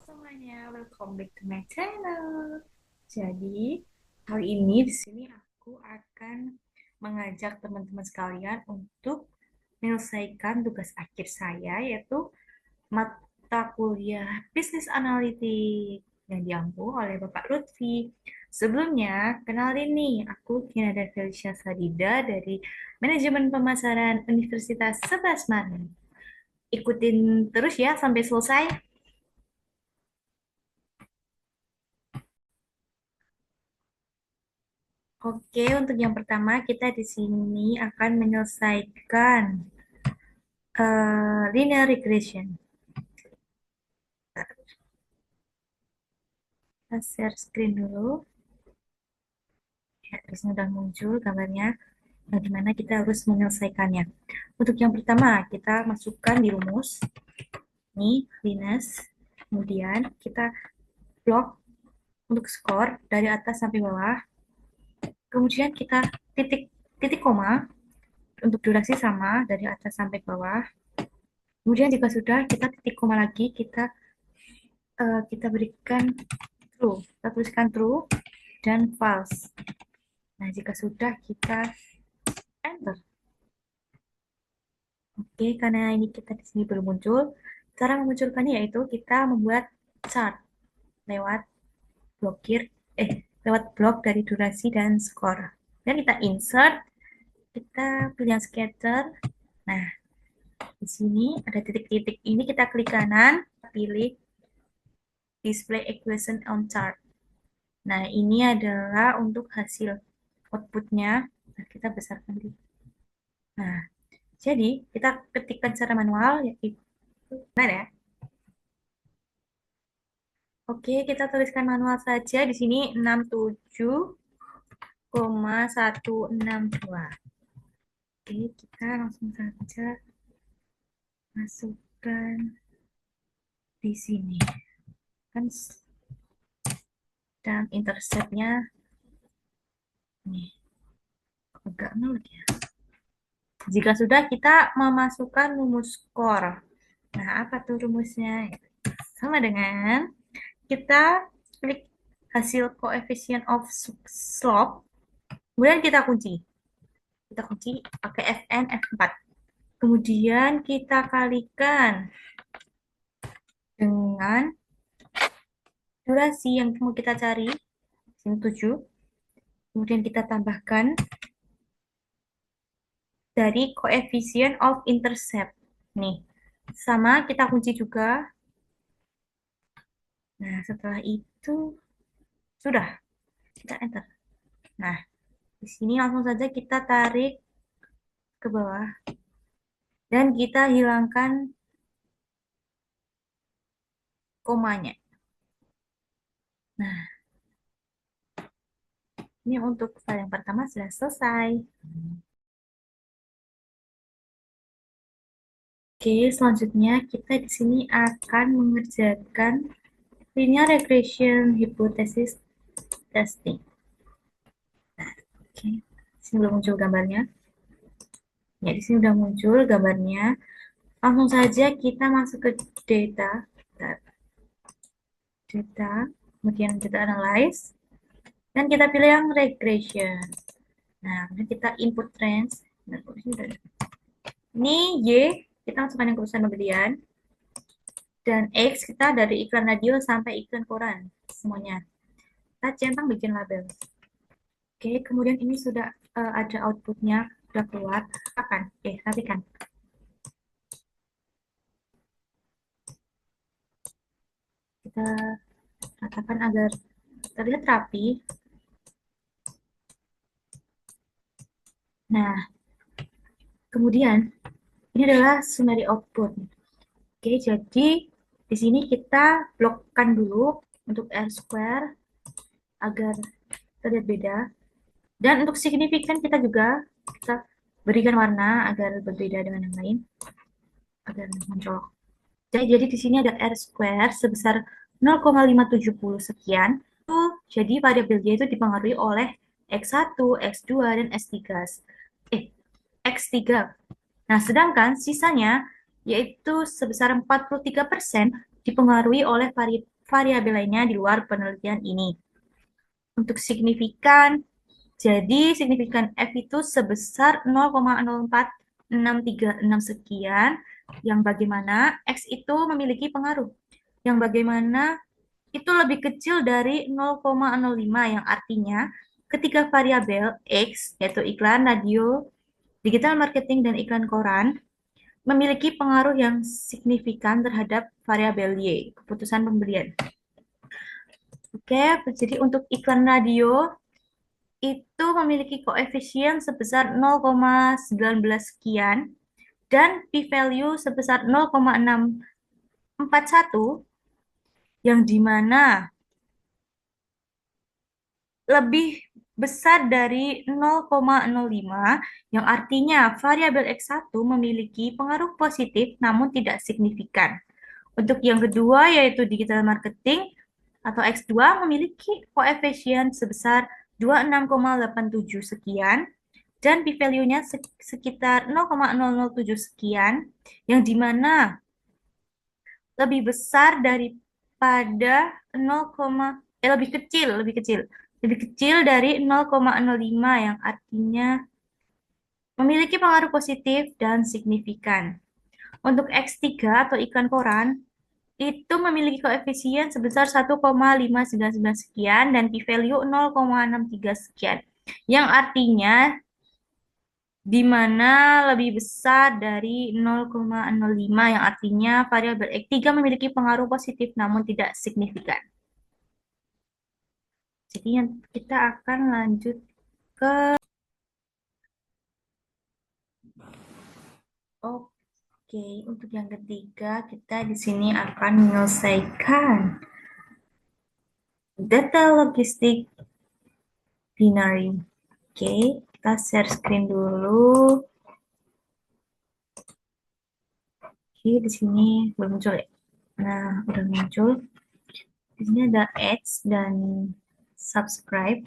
Semuanya, welcome back to my channel. Jadi, kali ini di sini aku akan mengajak teman-teman sekalian untuk menyelesaikan tugas akhir saya, yaitu mata kuliah Bisnis Analitik yang diampu oleh Bapak Lutfi. Sebelumnya, kenalin nih, aku Kinada Felicia Sadida dari Manajemen Pemasaran Universitas 11 Maret. Ikutin terus ya sampai selesai. Oke, untuk yang pertama kita di sini akan menyelesaikan linear regression. Kita share screen dulu. Ya, terus sudah muncul gambarnya. Bagaimana kita harus menyelesaikannya. Untuk yang pertama, kita masukkan di rumus. Ini, Linus. Kemudian kita blok untuk skor dari atas sampai bawah. Kemudian kita titik titik koma untuk durasi sama dari atas sampai bawah. Kemudian jika sudah, kita titik koma lagi, kita berikan true. Kita tuliskan true dan false. Nah, jika sudah kita enter. Oke, karena ini kita di sini belum muncul, cara memunculkannya yaitu kita membuat chart lewat blokir lewat blok dari durasi dan skor. Dan kita insert, kita pilih yang scatter. Nah, di sini ada titik-titik ini kita klik kanan, pilih display equation on chart. Nah, ini adalah untuk hasil outputnya. Nah, kita besarkan di. Nah, jadi kita ketikkan secara manual yaitu mana ya? Oke, kita tuliskan manual saja di sini 67,162. Oke, kita langsung saja masukkan di sini. Kan dan interceptnya nih agak nol ya. Jika sudah kita memasukkan rumus skor. Nah, apa tuh rumusnya? Sama dengan kita klik hasil coefficient of slope, kemudian kita kunci. Kita kunci pakai Fn F4. Kemudian kita kalikan dengan durasi yang mau kita cari, sini 7. Kemudian kita tambahkan dari coefficient of intercept. Nih, sama kita kunci juga. Nah, setelah itu sudah kita enter. Nah, di sini langsung saja kita tarik ke bawah dan kita hilangkan komanya. Nah, ini untuk file yang pertama sudah selesai. Oke, selanjutnya kita di sini akan mengerjakan linear regression hypothesis testing. Nah, oke, di sini belum muncul gambarnya. Ya, di sini sudah muncul gambarnya. Langsung saja kita masuk ke data, kemudian kita analyze, dan kita pilih yang regression. Nah, kemudian kita input range. Nah, ini Y, kita masukkan yang keputusan pembelian. Dan X kita dari iklan radio sampai iklan koran. Semuanya. Kita centang bikin label. Oke, kemudian ini sudah ada outputnya. Sudah keluar. Akan. Rapikan. Kita ratakan agar terlihat rapi. Nah, kemudian ini adalah summary output. Oke, jadi di sini kita blokkan dulu untuk R square agar terlihat beda. Dan untuk signifikan kita juga kita berikan warna agar berbeda dengan yang lain agar mencolok. Jadi di sini ada R square sebesar 0,570 sekian. Jadi variabel Y itu dipengaruhi oleh X1, X2, dan X3. X3. Nah, sedangkan sisanya yaitu sebesar 43% dipengaruhi oleh variabel lainnya di luar penelitian ini. Untuk signifikan, jadi signifikan F itu sebesar 0,04636 sekian, yang bagaimana X itu memiliki pengaruh, yang bagaimana itu lebih kecil dari 0,05, yang artinya ketika variabel X, yaitu iklan radio, digital marketing, dan iklan koran, memiliki pengaruh yang signifikan terhadap variabel Y, keputusan pembelian. Oke, jadi untuk iklan radio itu memiliki koefisien sebesar 0,19 sekian dan p-value sebesar 0,641, yang dimana lebih besar dari 0,05, yang artinya variabel X1 memiliki pengaruh positif namun tidak signifikan. Untuk yang kedua yaitu digital marketing atau X2 memiliki koefisien sebesar 26,87 sekian dan p-value-nya sekitar 0,007 sekian, yang dimana lebih besar daripada 0, lebih kecil dari 0,05, yang artinya memiliki pengaruh positif dan signifikan. Untuk X3 atau iklan koran itu memiliki koefisien sebesar 1,599 sekian dan p-value 0,63 sekian, yang artinya di mana lebih besar dari 0,05, yang artinya variabel X3 memiliki pengaruh positif namun tidak signifikan. Jadi kita akan lanjut ke Oke, untuk yang ketiga kita di sini akan menyelesaikan data logistik binary. Oke, kita share screen dulu. Oke, di sini belum muncul ya. Nah, udah muncul. Di sini ada ads dan subscribe.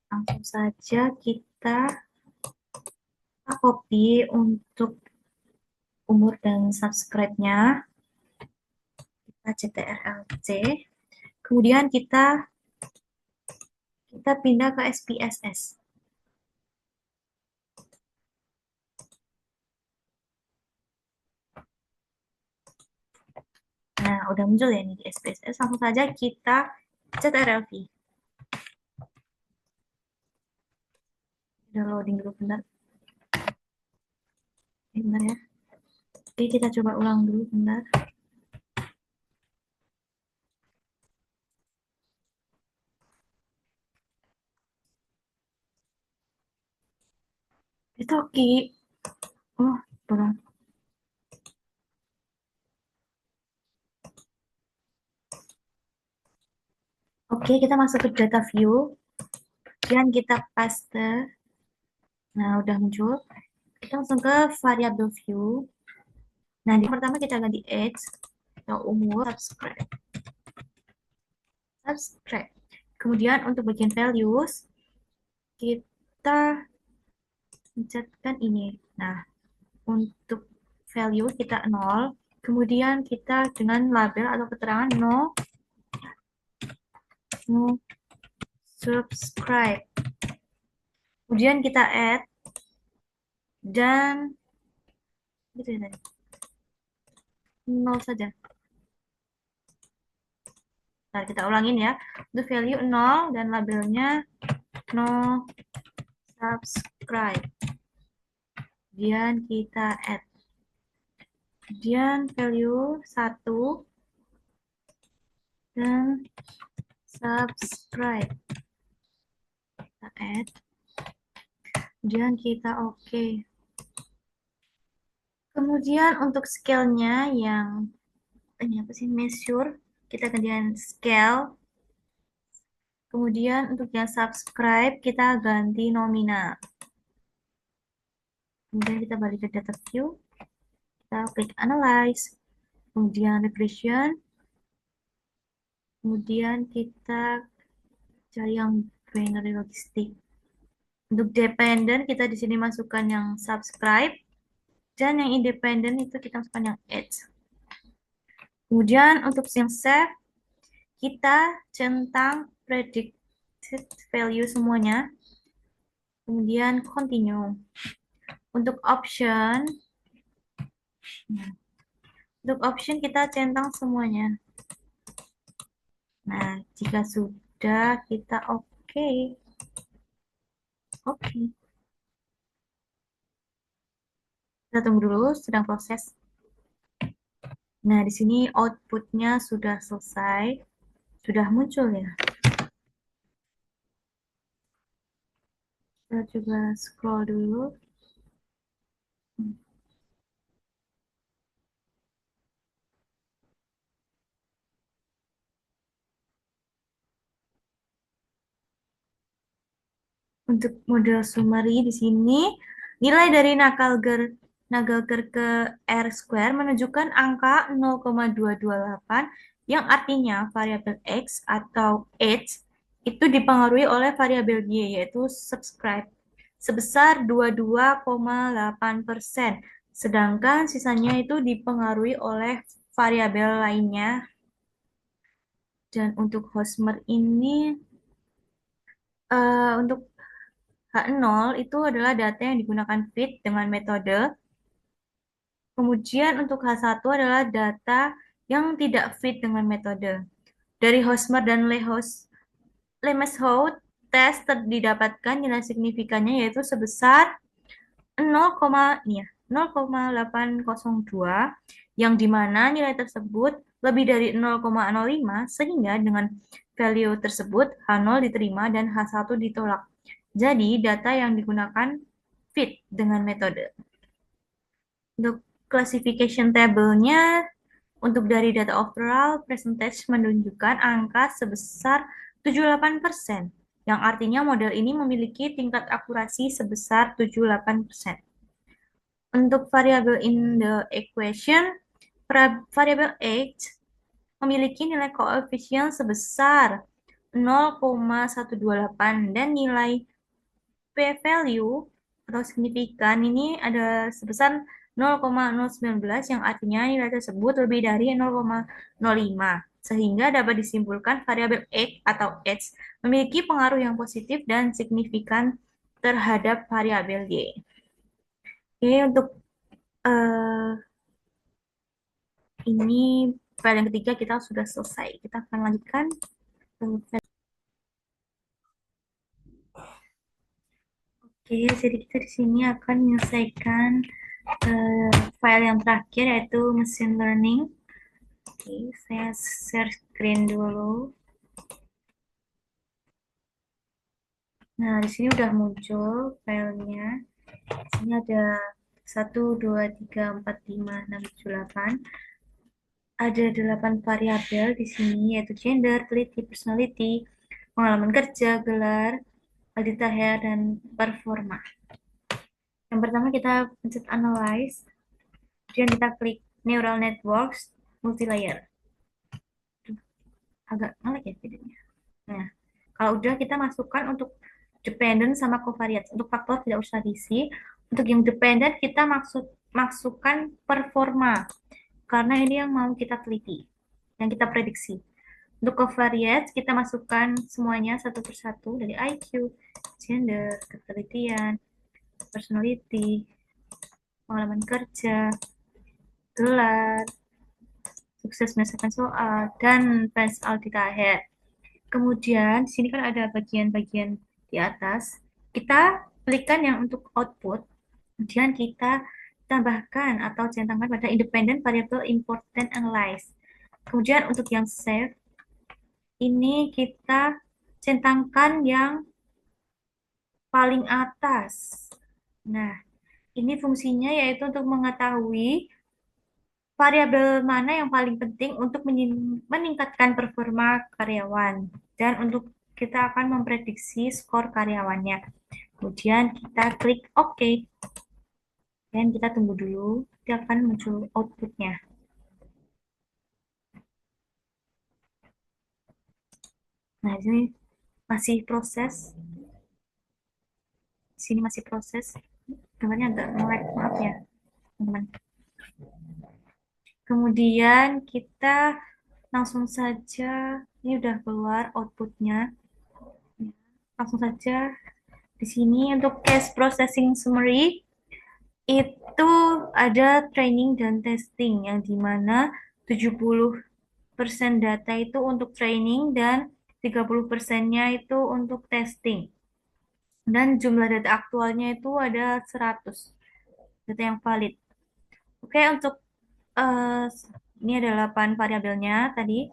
Langsung saja kita copy untuk umur dan subscribe-nya. Kita CTRL-C. Kemudian kita pindah ke SPSS. Nah, udah muncul ya nih di SPSS. Langsung saja kita CTRL-V. Udah loading dulu bentar. Bentar ya. Oke, kita coba ulang dulu bentar. Itu oke. Oh, belum. Oke, kita masuk ke data view. Kemudian kita paste. Nah, udah muncul. Kita langsung ke variable view. Nah, di pertama kita ganti age atau umur, subscribe. Subscribe. Kemudian untuk bagian values, kita pencetkan ini. Nah, untuk value kita 0. Kemudian kita dengan label atau keterangan no subscribe. Kemudian kita add dan gitu ya tadi. 0 saja. Nah, kita ulangin ya. Untuk value 0 dan labelnya no subscribe. Kemudian kita add. Kemudian value 1 dan subscribe. Kita add. Kemudian kita oke. Kemudian untuk scale-nya yang ini apa sih, measure, kita kemudian scale. Kemudian untuk yang subscribe kita ganti nominal. Kemudian kita balik ke data view, kita klik analyze, kemudian regression, kemudian kita cari yang binary logistik. Untuk dependent kita di sini masukkan yang subscribe, dan yang independent itu kita masukkan yang add. Kemudian untuk yang save kita centang predicted value semuanya, kemudian continue. Untuk option, kita centang semuanya. Nah, jika sudah kita oke. Oke. Kita tunggu dulu, sedang proses. Nah, di sini outputnya sudah selesai, sudah muncul ya. Kita coba scroll dulu. Untuk model summary di sini, nilai dari Nagalkar ke R square menunjukkan angka 0,228 yang artinya variabel X atau H itu dipengaruhi oleh variabel Y yaitu subscribe sebesar 22,8%. Sedangkan sisanya itu dipengaruhi oleh variabel lainnya. Dan untuk Hosmer ini untuk H0 itu adalah data yang digunakan fit dengan metode. Kemudian untuk H1 adalah data yang tidak fit dengan metode. Dari Hosmer dan Lemeshout, tes didapatkan nilai signifikannya yaitu sebesar 0,802 yang dimana nilai tersebut lebih dari 0,05 sehingga dengan value tersebut H0 diterima dan H1 ditolak. Jadi data yang digunakan fit dengan metode. Untuk classification table-nya, untuk dari data overall, percentage menunjukkan angka sebesar 78%, yang artinya model ini memiliki tingkat akurasi sebesar 78%. Untuk variabel in the equation, variabel H memiliki nilai koefisien sebesar 0,128 dan nilai p-value atau signifikan ini ada sebesar 0,019 yang artinya nilai tersebut lebih dari 0,05 sehingga dapat disimpulkan variabel X atau H memiliki pengaruh yang positif dan signifikan terhadap variabel Y. Oke, untuk uh, ini file yang ketiga kita sudah selesai. Kita akan lanjutkan ke file. Oke, jadi kita di sini akan menyelesaikan file yang terakhir yaitu machine learning. Oke, saya share screen dulu. Nah, di sini udah muncul filenya. Di sini ada 1, 2, 3, 4, 5, 6, 7, 8. Ada 8 variabel di sini, yaitu gender, teliti, personality, pengalaman kerja, gelar, audit akhir, dan performa. Yang pertama kita pencet analyze, kemudian kita klik neural networks, multilayer. Agak ngelag ya videonya. Nah, kalau udah kita masukkan untuk dependent sama covariance. Untuk faktor tidak usah diisi. Untuk yang dependent kita masukkan performa. Karena ini yang mau kita teliti, yang kita prediksi. Untuk covariance kita masukkan semuanya satu persatu dari IQ, gender, ketelitian, personality, pengalaman kerja, gelar, sukses menyelesaikan soal, dan fans audit akhir. Kemudian di sini kan ada bagian-bagian di atas. Kita klikkan yang untuk output. Kemudian kita tambahkan atau centangkan pada independent variable import dan analyze. Kemudian untuk yang save, ini kita centangkan yang paling atas. Nah, ini fungsinya yaitu untuk mengetahui variabel mana yang paling penting untuk meningkatkan performa karyawan. Dan untuk kita akan memprediksi skor karyawannya. Kemudian kita klik OK. Dan kita tunggu dulu, dia akan muncul outputnya. Nah, ini masih proses. Di sini masih proses. Gambarnya agak melek, maaf ya, teman-teman. Kemudian kita langsung saja Ini udah keluar outputnya. Langsung saja di sini untuk case processing summary itu ada training dan testing yang dimana 70% data itu untuk training dan 30%-nya itu untuk testing. Dan jumlah data aktualnya itu ada 100 data yang valid. Oke, untuk eh, ini ada 8 variabelnya tadi.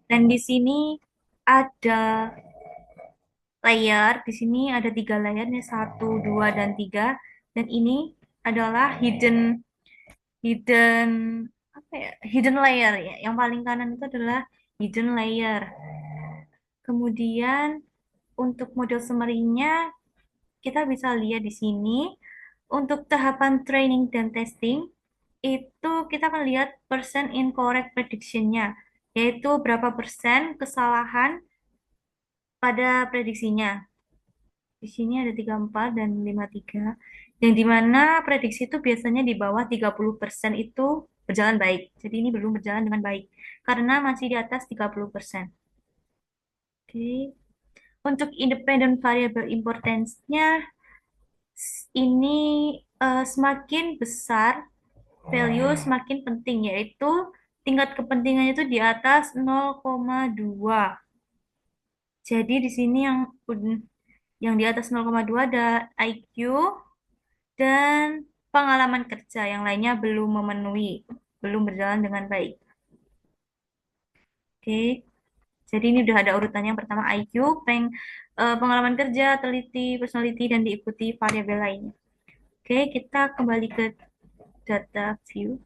Dan di sini ada layer. Di sini ada 3 layer, nih, 1, 2, dan 3. Dan ini adalah hidden apa ya? Hidden layer ya. Yang paling kanan itu adalah hidden layer. Kemudian untuk model summary-nya kita bisa lihat di sini. Untuk tahapan training dan testing itu kita akan lihat persen incorrect prediction-nya, yaitu berapa persen kesalahan pada prediksinya. Di sini ada 34 dan 53, yang dimana prediksi itu biasanya di bawah 30% itu berjalan baik. Jadi ini belum berjalan dengan baik, karena masih di atas 30%. Oke. Untuk independent variable importance-nya, ini semakin besar value semakin penting, yaitu tingkat kepentingannya itu di atas 0,2. Jadi di sini yang di atas 0,2 ada IQ dan pengalaman kerja, yang lainnya belum memenuhi, belum berjalan dengan baik. Oke, jadi ini udah ada urutannya. Yang pertama IQ, pengalaman kerja, teliti, personality, dan diikuti variabel lainnya. Oke, kita kembali ke data view.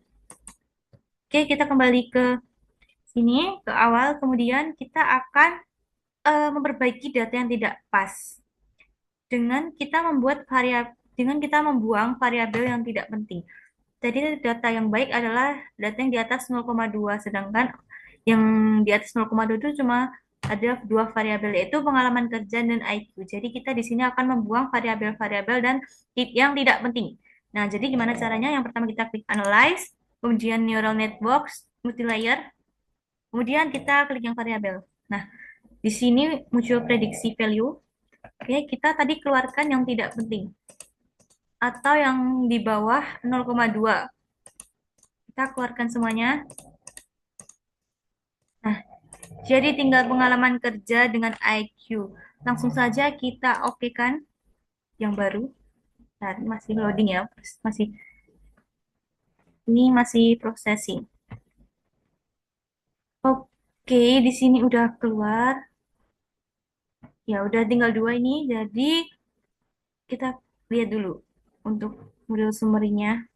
Oke, kita kembali ke sini, ke awal. Kemudian kita akan memperbaiki data yang tidak pas dengan kita membuang variabel yang tidak penting. Jadi data yang baik adalah data yang di atas 0,2, sedangkan yang di atas 0,2 itu cuma ada 2 variabel, yaitu pengalaman kerja dan IQ. Jadi kita di sini akan membuang variabel-variabel dan yang tidak penting. Nah, jadi gimana caranya? Yang pertama kita klik analyze, kemudian neural networks, multilayer, kemudian kita klik yang variabel. Nah, di sini muncul prediksi value. Oke, kita tadi keluarkan yang tidak penting atau yang di bawah 0,2. Kita keluarkan semuanya. Nah, jadi tinggal pengalaman kerja dengan IQ. Langsung saja kita oke kan yang baru. Nah, masih loading ya. Masih ini masih processing. Oke, di sini udah keluar. Ya, udah tinggal 2 ini. Jadi kita lihat dulu untuk model summary-nya.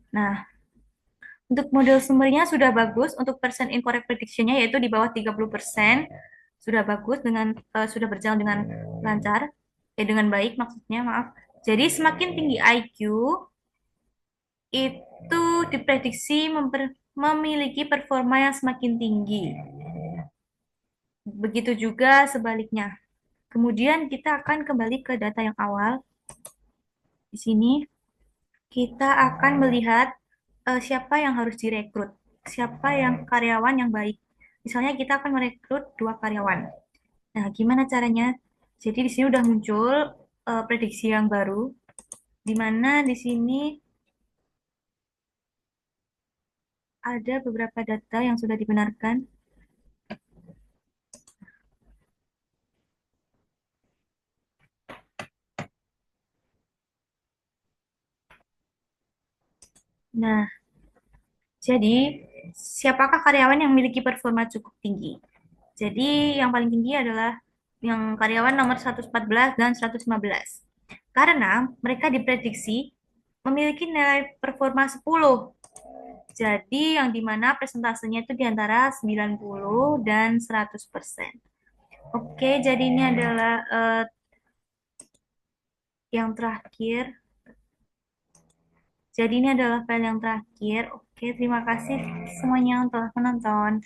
Nah, untuk model sumbernya sudah bagus, untuk persen incorrect prediction-nya yaitu di bawah 30%, sudah bagus sudah berjalan dengan lancar, dengan baik maksudnya, maaf. Jadi semakin tinggi IQ, itu diprediksi memiliki performa yang semakin tinggi. Begitu juga sebaliknya. Kemudian kita akan kembali ke data yang awal. Di sini kita akan melihat siapa yang harus direkrut, siapa yang karyawan yang baik. Misalnya kita akan merekrut 2 karyawan. Nah, gimana caranya? Jadi di sini udah muncul prediksi yang baru, di mana di sini ada beberapa data yang sudah dibenarkan. Nah, jadi siapakah karyawan yang memiliki performa cukup tinggi? Jadi yang paling tinggi adalah yang karyawan nomor 114 dan 115. Karena mereka diprediksi memiliki nilai performa 10. Jadi yang dimana presentasenya itu di antara 90 dan 100%. Oke, jadi ini adalah yang terakhir. Jadi ini adalah file yang terakhir. Oke, terima kasih semuanya yang telah menonton.